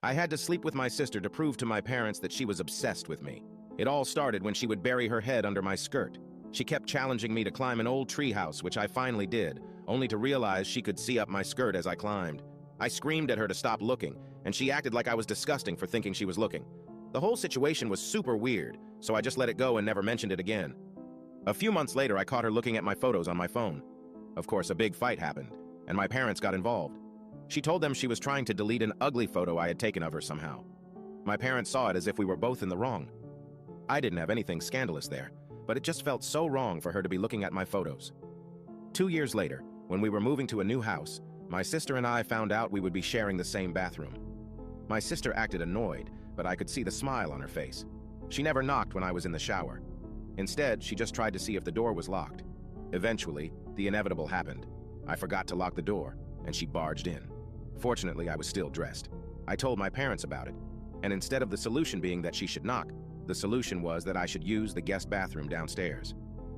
I had to sleep with my sister to prove to my parents that she was obsessed with me. It all started when she would bury her head under my skirt. She kept challenging me to climb an old treehouse, which I finally did, only to realize she could see up my skirt as I climbed. I screamed at her to stop looking, and she acted like I was disgusting for thinking she was looking. The whole situation was super weird, so I just let it go and never mentioned it again. A few months later, I caught her looking at my photos on my phone. Of course, a big fight happened, and my parents got involved. She told them she was trying to delete an ugly photo I had taken of her somehow. My parents saw it as if we were both in the wrong. I didn't have anything scandalous there, but it just felt so wrong for her to be looking at my photos. 2 years later, when we were moving to a new house, my sister and I found out we would be sharing the same bathroom. My sister acted annoyed, but I could see the smile on her face. She never knocked when I was in the shower. Instead, she just tried to see if the door was locked. Eventually, the inevitable happened. I forgot to lock the door, and she barged in. Fortunately, I was still dressed. I told my parents about it, and instead of the solution being that she should knock, the solution was that I should use the guest bathroom downstairs.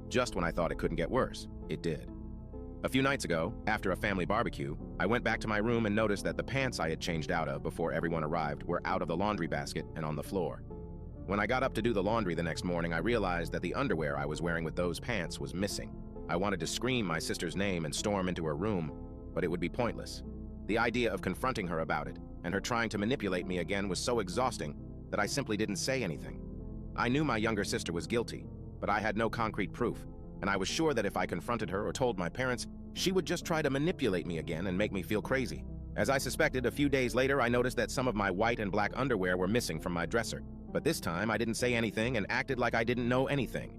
Just when I thought it couldn't get worse, it did. A few nights ago, after a family barbecue, I went back to my room and noticed that the pants I had changed out of before everyone arrived were out of the laundry basket and on the floor. When I got up to do the laundry the next morning, I realized that the underwear I was wearing with those pants was missing. I wanted to scream my sister's name and storm into her room, but it would be pointless. The idea of confronting her about it and her trying to manipulate me again was so exhausting that I simply didn't say anything. I knew my younger sister was guilty, but I had no concrete proof, and I was sure that if I confronted her or told my parents, she would just try to manipulate me again and make me feel crazy. As I suspected, a few days later, I noticed that some of my white and black underwear were missing from my dresser. But this time, I didn't say anything and acted like I didn't know anything.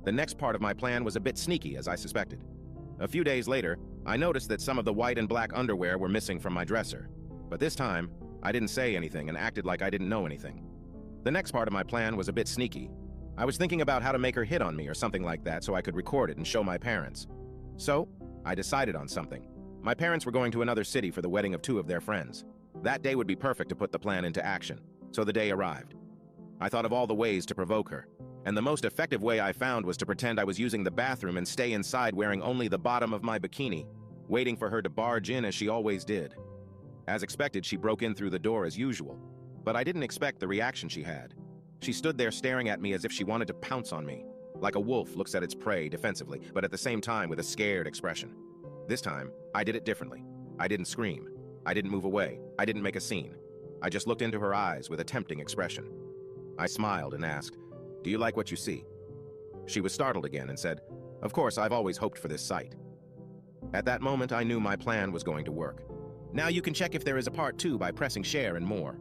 The next part of my plan was a bit sneaky, as I suspected. A few days later, I noticed that some of the white and black underwear were missing from my dresser. But this time, I didn't say anything and acted like I didn't know anything. The next part of my plan was a bit sneaky. I was thinking about how to make her hit on me or something like that so I could record it and show my parents. So, I decided on something. My parents were going to another city for the wedding of 2 of their friends. That day would be perfect to put the plan into action, so the day arrived. I thought of all the ways to provoke her, and the most effective way I found was to pretend I was using the bathroom and stay inside wearing only the bottom of my bikini, waiting for her to barge in as she always did. As expected, she broke in through the door as usual, but I didn't expect the reaction she had. She stood there staring at me as if she wanted to pounce on me, like a wolf looks at its prey defensively, but at the same time with a scared expression. This time, I did it differently. I didn't scream. I didn't move away. I didn't make a scene. I just looked into her eyes with a tempting expression. I smiled and asked, "Do you like what you see?" She was startled again and said, "Of course, I've always hoped for this sight." At that moment, I knew my plan was going to work. Now you can check if there is a part 2 by pressing share and more.